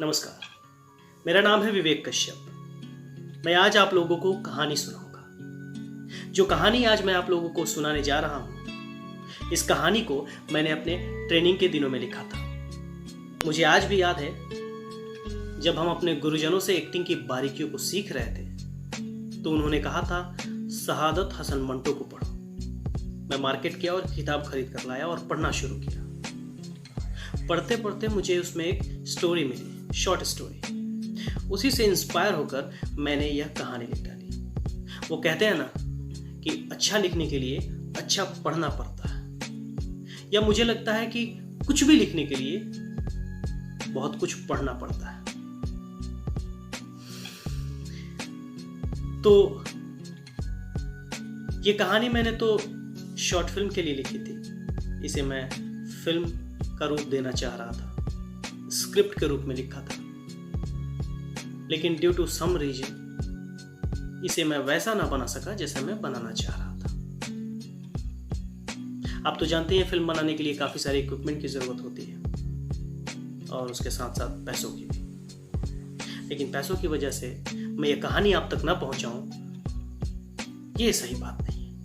नमस्कार। मेरा नाम है विवेक कश्यप। मैं आज आप लोगों को कहानी सुनाऊंगा। जो कहानी आज मैं आप लोगों को सुनाने जा रहा हूं, इस कहानी को मैंने अपने ट्रेनिंग के दिनों में लिखा था। मुझे आज भी याद है जब हम अपने गुरुजनों से एक्टिंग की बारीकियों को सीख रहे थे तो उन्होंने कहा था, शहादत हसन मंटो को पढ़ो। मैं मार्केट गया और किताब खरीद कर लाया और पढ़ना शुरू किया। पढ़ते पढ़ते मुझे उसमें एक स्टोरी मिली, शॉर्ट स्टोरी। उसी से इंस्पायर होकर मैंने यह कहानी लिख डाली। वो कहते हैं ना कि अच्छा लिखने के लिए अच्छा पढ़ना पड़ता है, या मुझे लगता है कि कुछ भी लिखने के लिए बहुत कुछ पढ़ना पड़ता है। तो ये कहानी मैंने तो शॉर्ट फिल्म के लिए लिखी थी। इसे मैं फिल्म का रूप देना चाह रहा था, स्क्रिप्ट के रूप में लिखा था, लेकिन ड्यू टू सम रीजन इसे मैं वैसा ना बना सका जैसा मैं बनाना चाह रहा था। आप तो जानते हैं फिल्म बनाने के लिए काफी सारे इक्विपमेंट की जरूरत होती है और उसके साथ साथ पैसों की भी। लेकिन पैसों की वजह से मैं ये कहानी आप तक ना पहुंचाऊं, ये सही बात नहीं है।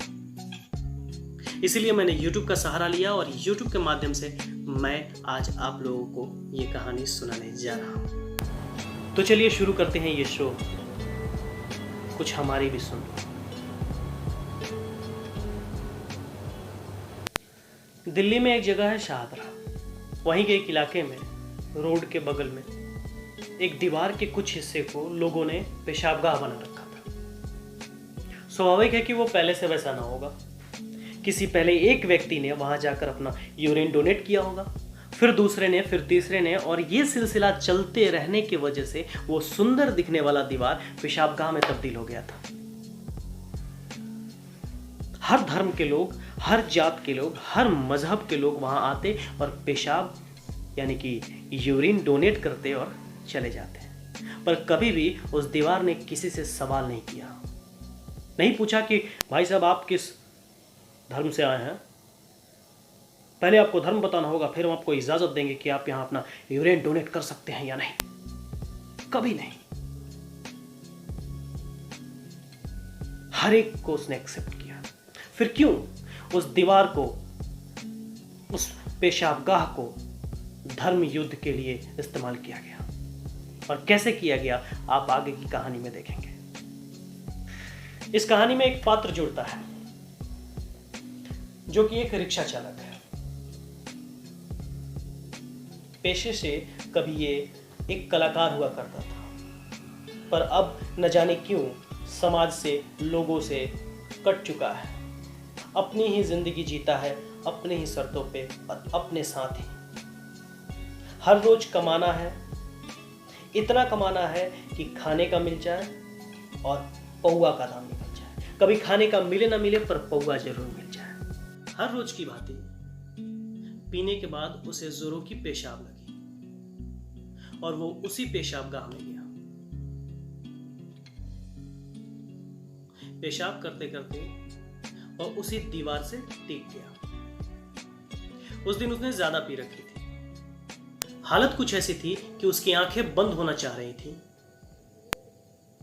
इसीलिए मैंने YouTube का सहारा लिया और YouTube के माध्यम से मैं आज आप लोगों को ये कहानी सुनाने जा रहा हूं। तो चलिए शुरू करते हैं ये शो। कुछ हमारी भी सुन। दिल्ली में एक जगह है शाहदरा। वहीं के एक इलाके में रोड के बगल में एक दीवार के कुछ हिस्से को लोगों ने पेशाबगाह बना रखा था। स्वाभाविक है कि वो पहले से वैसा ना होगा। किसी पहले एक व्यक्ति ने वहां जाकर अपना यूरिन डोनेट किया होगा, फिर दूसरे ने, फिर तीसरे ने, और ये सिलसिला चलते रहने की वजह से वो सुंदर दिखने वाला दीवार पेशाबगाह में तब्दील हो गया था। हर धर्म के लोग, हर जात के लोग, हर मजहब के लोग वहां आते और पेशाब यानी कि यूरिन डोनेट करते और चले जाते। पर कभी भी उस दीवार ने किसी से सवाल नहीं किया, नहीं पूछा कि भाई साहब आप किस धर्म से आए हैं, पहले आपको धर्म बताना होगा, फिर हम आपको इजाजत देंगे कि आप यहां अपना यूरिन डोनेट कर सकते हैं या नहीं। कभी नहीं। हर एक को उसने एक्सेप्ट किया। फिर क्यों उस दीवार को, उस पेशाबगाह को धर्म युद्ध के लिए इस्तेमाल किया गया और कैसे किया गया, आप आगे की कहानी में देखेंगे। इस कहानी में एक पात्र जुड़ता है जो कि एक रिक्शा चालक है। पेशे से कभी ये एक कलाकार हुआ करता था, पर अब न जाने क्यों समाज से, लोगों से कट चुका है। अपनी ही जिंदगी जीता है, अपने ही शर्तों पे, अपने साथ ही। हर रोज कमाना है, इतना कमाना है कि खाने का मिल जाए और पौआ का दाम निकल जाए। कभी खाने का मिले ना मिले, पर पौआ जरूर मिल जाए। हर रोज की भांति पीने के बाद उसे जोरों की पेशाब लगी और वो उसी पेशाबगाह में गया। पेशाब करते करते और उसी दीवार से टिक गया। उस दिन उसने ज्यादा पी रखी थी। हालत कुछ ऐसी थी कि उसकी आंखें बंद होना चाह रही थी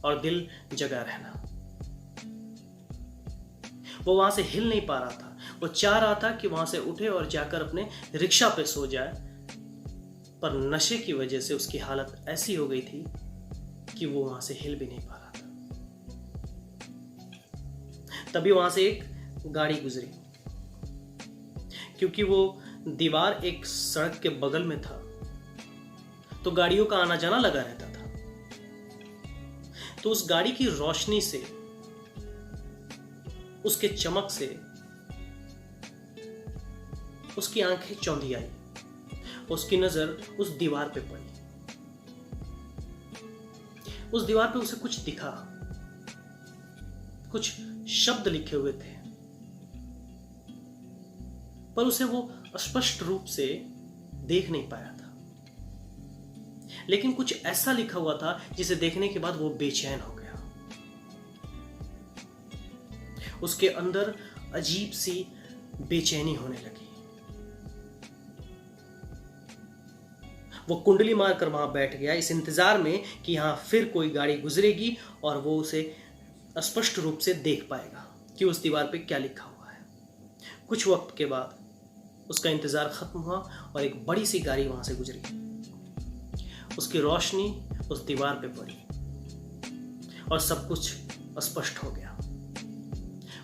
और दिल जगा रहना। वो वहां से हिल नहीं पा रहा था। वो चाह रहा था कि वहां से उठे और जाकर अपने रिक्शा पे सो जाए, पर नशे की वजह से उसकी हालत ऐसी हो गई थी कि वो वहां से हिल भी नहीं पा रहा था। तभी वहां से एक गाड़ी गुजरी। क्योंकि वो दीवार एक सड़क के बगल में था तो गाड़ियों का आना जाना लगा रहता था। तो उस गाड़ी की रोशनी से, उसके चमक से उसकी आंखें चौंधी आई। उसकी नजर उस दीवार पे पड़ी। उस दीवार पे उसे कुछ दिखा। कुछ शब्द लिखे हुए थे, पर उसे वो स्पष्ट रूप से देख नहीं पाया था। लेकिन कुछ ऐसा लिखा हुआ था जिसे देखने के बाद वो बेचैन हो गया। उसके अंदर अजीब सी बेचैनी होने लगी। वो कुंडली मारकर वहां बैठ गया इस इंतजार में कि यहाँ फिर कोई गाड़ी गुजरेगी और वो उसे स्पष्ट रूप से देख पाएगा कि उस दीवार पे क्या लिखा हुआ है। कुछ वक्त के बाद उसका इंतजार खत्म हुआ और एक बड़ी सी गाड़ी वहां से गुजरी। उसकी रोशनी उस दीवार पे पड़ी और सब कुछ स्पष्ट हो गया।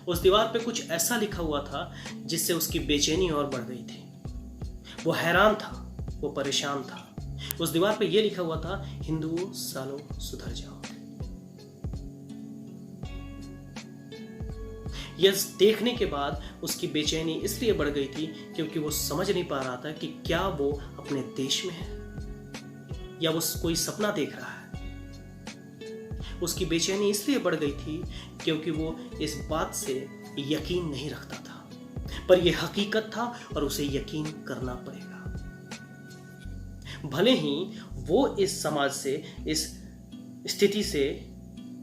उस दीवार पे कुछ ऐसा लिखा हुआ था जिससे उसकी बेचैनी और बढ़ गई थी। वो हैरान था, वो परेशान था। उस दीवार पे ये लिखा हुआ था, हिंदुओं सालों सुधर जाओ। यह देखने के बाद उसकी बेचैनी इसलिए बढ़ गई थी क्योंकि वो समझ नहीं पा रहा था कि क्या वो अपने देश में है या वो कोई सपना देख रहा है। उसकी बेचैनी इसलिए बढ़ गई थी क्योंकि वो इस बात से यकीन नहीं रखता था, पर यह हकीकत था और उसे यकीन करना पड़ेगा। भले ही वो इस समाज से, इस स्थिति से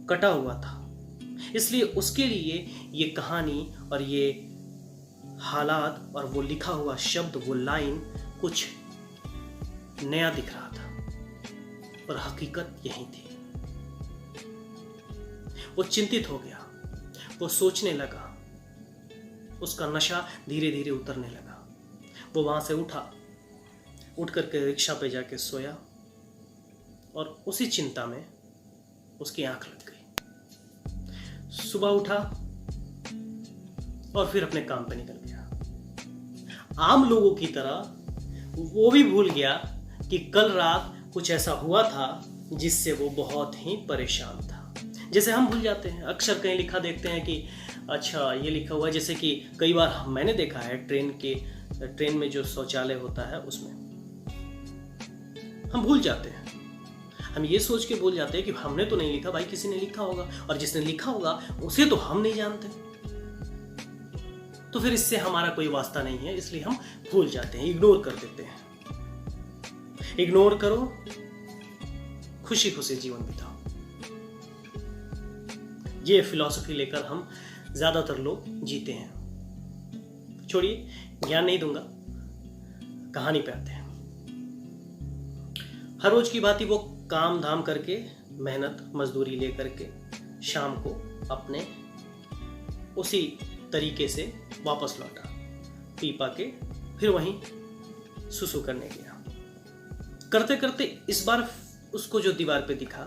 कटा हुआ था, इसलिए उसके लिए ये कहानी और ये हालात और वो लिखा हुआ शब्द, वो लाइन कुछ नया दिख रहा था, पर हकीकत यही थी। वो चिंतित हो गया, वो सोचने लगा, उसका नशा धीरे धीरे उतरने लगा। वो वहां से उठ करके रिक्शा पे जाके सोया और उसी चिंता में उसकी आंख लग गई। सुबह उठा और फिर अपने काम पे निकल गया। आम लोगों की तरह वो भी भूल गया कि कल रात कुछ ऐसा हुआ था जिससे वो बहुत ही परेशान था। जैसे हम भूल जाते हैं, अक्सर कहीं लिखा देखते हैं कि अच्छा ये लिखा हुआ है, जैसे कि कई बार मैंने देखा है ट्रेन में जो शौचालय होता है उसमें हम भूल जाते हैं। हम ये सोच के भूल जाते हैं कि हमने तो नहीं लिखा, भाई किसी ने लिखा होगा, और जिसने लिखा होगा उसे तो हम नहीं जानते, तो फिर इससे हमारा कोई वास्ता नहीं है, इसलिए हम भूल जाते हैं, इग्नोर कर देते हैं। इग्नोर करो, खुशी खुशी जीवन बिताओ। ये फिलॉसफी लेकर हम ज्यादातर लोग जीते हैं। छोड़िए, ज्ञान नहीं दूंगा, कहानी पे आते हैं। हर रोज की बात ही वो काम धाम करके, मेहनत मजदूरी लेकर के शाम को अपने उसी तरीके से वापस लौटा, पी पा के फिर वहीं सुसु करने गया। करते करते इस बार उसको जो दीवार पे दिखा,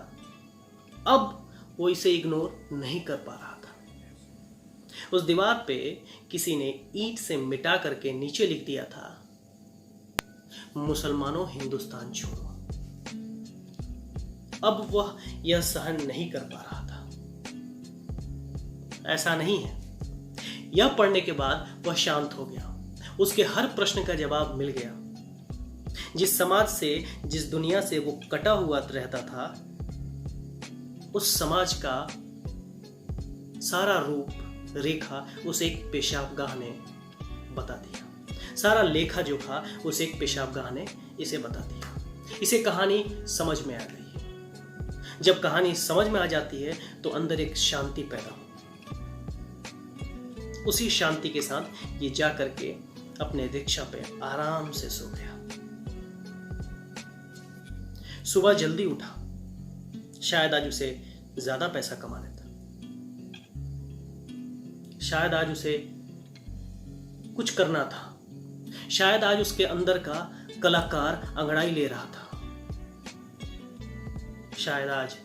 अब वो इसे इग्नोर नहीं कर पा रहा था। उस दीवार पे किसी ने ईंट से मिटा करके नीचे लिख दिया था, मुसलमानों हिंदुस्तान छोड़ो। अब वह यह सहन नहीं कर पा रहा था। ऐसा नहीं है। यह पढ़ने के बाद वह शांत हो गया। उसके हर प्रश्न का जवाब मिल गया। जिस समाज से, जिस दुनिया से वो कटा हुआ रहता था, उस समाज का सारा रूप रेखा उस एक पेशाबगाह ने बता दिया। सारा लेखा जोखा उस एक पेशाबगाह ने इसे बता दिया। इसे कहानी समझ में आ गई। जब कहानी समझ में आ जाती है तो अंदर एक शांति पैदा हो। उसी शांति के साथ ये जा करके अपने रिक्शा पे आराम से सो गया। सुबह जल्दी उठा, शायद आज उसे ज्यादा पैसा कमा लेता, शायद आज उसे कुछ करना था, शायद आज उसके अंदर का कलाकार अंगड़ाई ले रहा था, शायद आज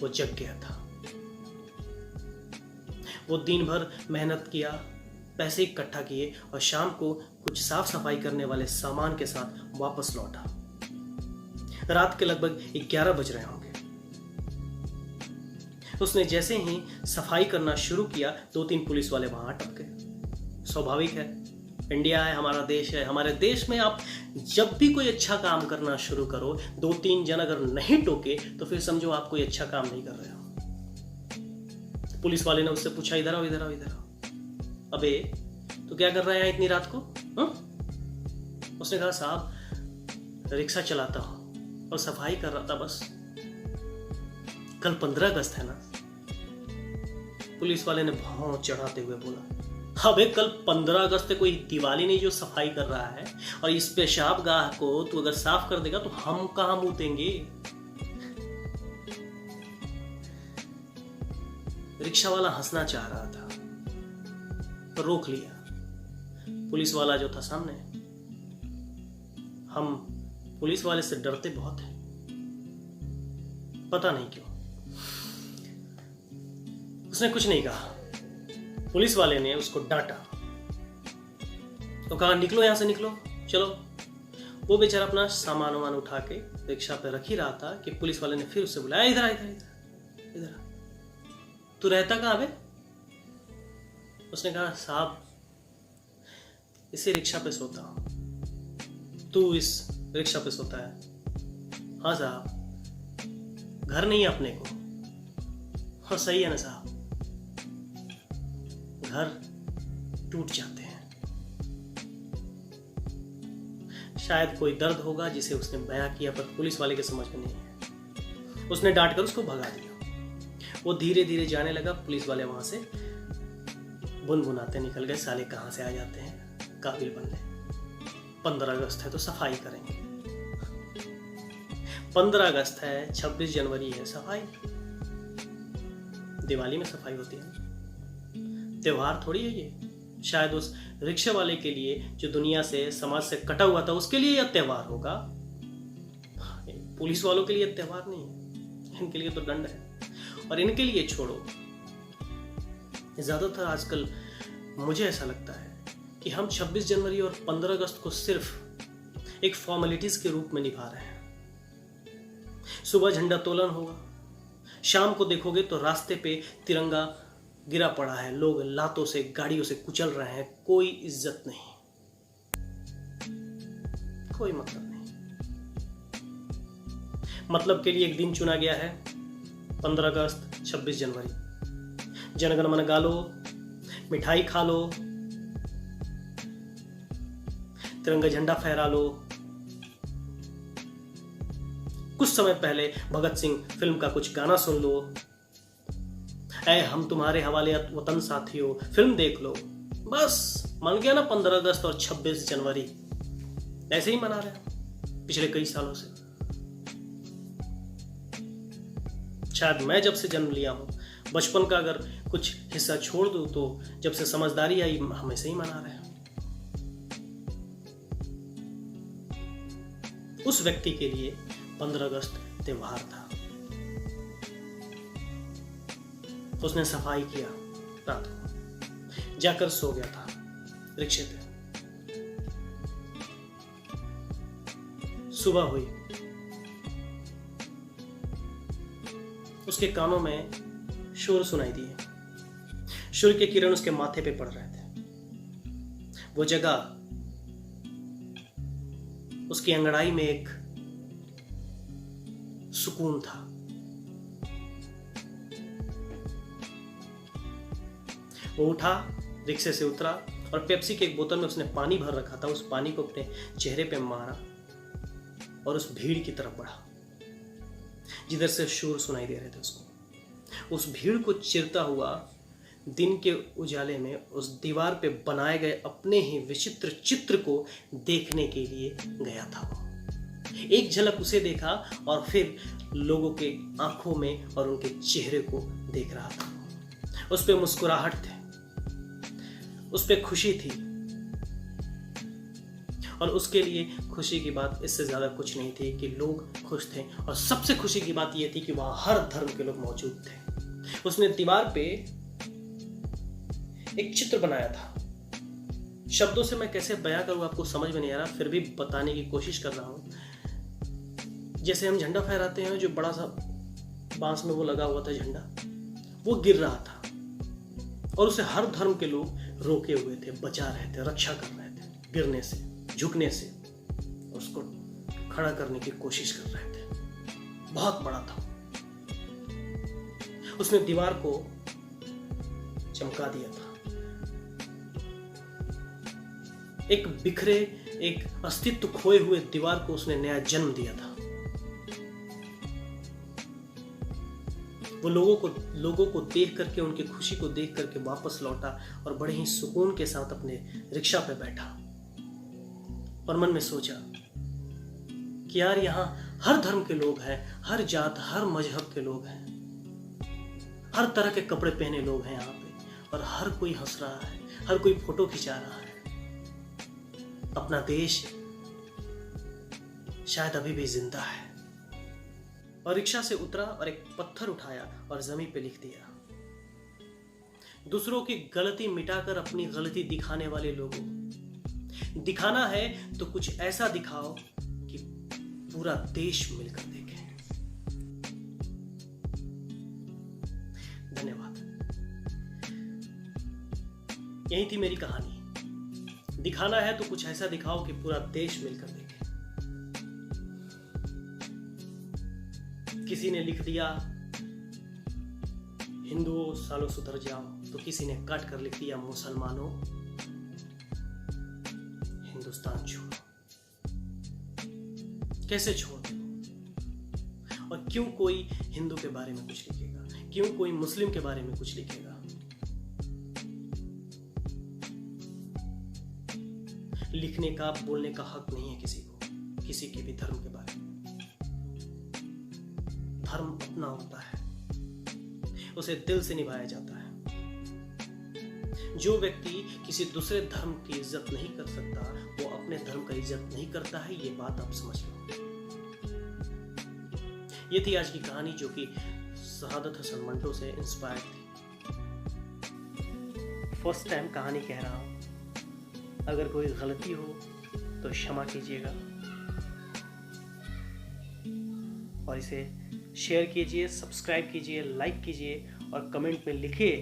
वो जग गया था। वो दिन भर मेहनत किया, पैसे इकट्ठा किए और शाम को कुछ साफ सफाई करने वाले सामान के साथ वापस लौटा। रात के लगभग 11 बज रहे होंगे। उसने जैसे ही सफाई करना शुरू किया, 2-3 पुलिस वाले वहां अटक गए। स्वाभाविक है, इंडिया है, हमारा देश है। हमारे देश में आप जब भी कोई अच्छा काम करना शुरू करो, 2-3 जन अगर नहीं टोके तो फिर समझो आप कोई अच्छा काम नहीं कर रहे हो। पुलिस वाले ने उससे पूछा, इधर आओ इधर आओ इधर आओ। अबे तो क्या कर रहा है इतनी रात को? उसने कहा, साहब रिक्शा चलाता हूं और सफाई कर रहा था बस। कल 15 अगस्त है ना। पुलिस वाले ने भौं चढ़ाते हुए बोला, अबे कल 15 अगस्त है, कोई दिवाली नहीं जो सफाई कर रहा है, और इस पेशाब गाह को तू अगर साफ कर देगा तो हम कहां मुंह देंगे। रिक्शा वाला हंसना चाह रहा था पर रोक लिया पुलिस वाला जो था सामने। हम पुलिस वाले से डरते बहुत हैं, पता नहीं क्यों। उसने कुछ नहीं कहा। पुलिस वाले ने उसको डांटा तो कहा निकलो यहां से, निकलो चलो। वो बेचारा अपना सामान वामान उठा के रिक्शा पे रख ही रहा था कि पुलिस वाले ने फिर उससे बुलाया, इधर इधर इधर इधर, तू रहता कहाँ बे? उसने कहा साहब इसी रिक्शा पे सोता हूं। तू इस रिक्शा पे सोता है? हाँ साहब, घर नहीं है अपने को। हाँ सही है ना साहब, घर टूट जाते हैं। शायद कोई दर्द होगा जिसे उसने बयां किया पर पुलिस वाले के समझ में नहीं है। उसने डांट कर उसको भगा दिया। वो धीरे धीरे जाने लगा। पुलिस वाले वहां से बुनबुनाते निकल गए, साले कहां से आ जाते हैं काबिल बनने। 15 अगस्त है तो सफाई करेंगे। 15 अगस्त है, 26 जनवरी है, सफाई। दिवाली में सफाई होती है, त्योहार थोड़ी है ये। शायद उस रिक्शे वाले के लिए जो दुनिया से, समाज से कटा हुआ था, उसके लिए यह त्योहार होगा। पुलिस वालों के लिए त्योहार नहीं है, इनके लिए तो दंड है। और इनके लिए छोड़ो, ज्यादातर आजकल मुझे ऐसा लगता है कि हम 26 जनवरी और 15 अगस्त को सिर्फ एक फॉर्मेलिटीज के रूप में निभा रहे हैं। सुबह झंडा तोलन होगा, शाम को देखोगे तो रास्ते पे तिरंगा गिरा पड़ा है, लोग लातों से, गाड़ियों से कुचल रहे हैं। कोई इज्जत नहीं, कोई मतलब नहीं। मतलब के लिए एक दिन चुना गया है, 15 अगस्त, 26 जनवरी। जनगण मन गा लो, मिठाई खा लो, तिरंगा झंडा फहरा लो। कुछ समय पहले भगत सिंह फिल्म का कुछ गाना सुन लो। ऐ हम तुम्हारे हवाले वतन साथियों, फिल्म देख लो। बस मन गया ना 15 अगस्त और 26 जनवरी। ऐसे ही मना रहे हैं पिछले कई सालों से। शायद मैं जब से जन्म लिया हूं, बचपन का अगर कुछ हिस्सा छोड़ दूं तो जब से समझदारी आई हम ऐसे ही मना रहे हैं। उस व्यक्ति के लिए 15 अगस्त त्योहार था। उसने सफाई किया, रात को जाकर सो गया था रिक्शे पे। सुबह हुई, उसके कानों में शोर सुनाई दिए। सूर्य के किरण उसके माथे पे पड़ रहे थे। वो जगह, उसकी अंगड़ाई में एक सुकून था। वो उठा, रिक्शे से उतरा और पेप्सी की एक बोतल में उसने पानी भर रखा था। उस पानी को अपने चेहरे पे मारा और उस भीड़ की तरफ बढ़ा जिधर से शोर सुनाई दे रहे थे उसको। उस भीड़ को चिरता हुआ दिन के उजाले में उस दीवार पे बनाए गए अपने ही विचित्र चित्र को देखने के लिए गया था। वो एक झलक उसे देखा और फिर लोगों के आंखों में और उनके चेहरे को देख रहा था। उस पे मुस्कुराहट थे, उस पे खुशी थी, और उसके लिए खुशी की बात इससे ज्यादा कुछ नहीं थी कि लोग खुश थे। और सबसे खुशी की बात यह थी कि वहां हर धर्म के लोग मौजूद थे। उसने दीवार पे एक चित्र बनाया था। शब्दों से मैं कैसे बयां करूं आपको समझ में नहीं आ रहा, फिर भी बताने की कोशिश कर रहा हूं। जैसे हम झंडा फहराते हैं, जो बड़ा सा बांस में वो लगा हुआ था झंडा, वो गिर रहा था और उसे हर धर्म के लोग रोके हुए थे, बचा रहे थे, रक्षा कर रहे थे गिरने से, झुकने से, उसको खड़ा करने की कोशिश कर रहे थे। बहुत बड़ा था। उसने दीवार को चमका दिया था। एक बिखरे, एक अस्तित्व खोए हुए दीवार को उसने नया जन्म दिया था। वो लोगों को देख करके, उनकी खुशी को देख करके वापस लौटा और बड़े ही सुकून के साथ अपने रिक्शा पे बैठा और मन में सोचा कि यार यहाँ हर धर्म के लोग हैं, हर जात, हर मजहब के लोग हैं, हर तरह के कपड़े पहने लोग हैं यहाँ पे, और हर कोई हंस रहा है, हर कोई फोटो खिंचा रहा है। अपना देश शायद अभी भी जिंदा है। और रिक्शा से उतरा और एक पत्थर उठाया और जमीन पे लिख दिया, दूसरों की गलती मिटाकर अपनी गलती दिखाने वाले लोगों, दिखाना है तो कुछ ऐसा दिखाओ कि पूरा देश मिलकर देखे। धन्यवाद। यही थी मेरी कहानी। दिखाना है तो कुछ ऐसा दिखाओ कि पूरा देश मिलकर देखे। किसी ने लिख दिया हिंदुओं सालों सुधर जाओ, तो किसी ने काट कर लिख दिया मुसलमानों हिंदुस्तान छोड़ो। कैसे छोड़ दो? और क्यों कोई हिंदू के बारे में कुछ लिखेगा, क्यों कोई मुस्लिम के बारे में कुछ लिखेगा? लिखने का, बोलने का हक नहीं है किसी को, किसी के भी धर्म के बारे में। धर्म अपना होता है, उसे दिल से निभाया जाता है। जो व्यक्ति किसी दूसरे धर्म की इज्जत नहीं कर सकता, वो अपने धर्म का इज्जत नहीं करता है। ये बात आप समझ लो। ये थी आज की कहानी, जो कि शहादत हसन मंटो से इंस्पायर थी। फर्स्ट टाइम कहानी कह रहा हूं, अगर कोई गलती हो तो क्षमा कीजिएगा और इसे शेयर कीजिए, सब्सक्राइब कीजिए, लाइक कीजिए और कमेंट में लिखिए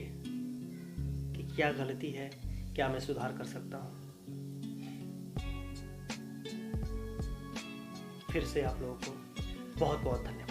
कि क्या गलती है, क्या मैं सुधार कर सकता हूं। फिर से आप लोगों को बहुत बहुत धन्यवाद।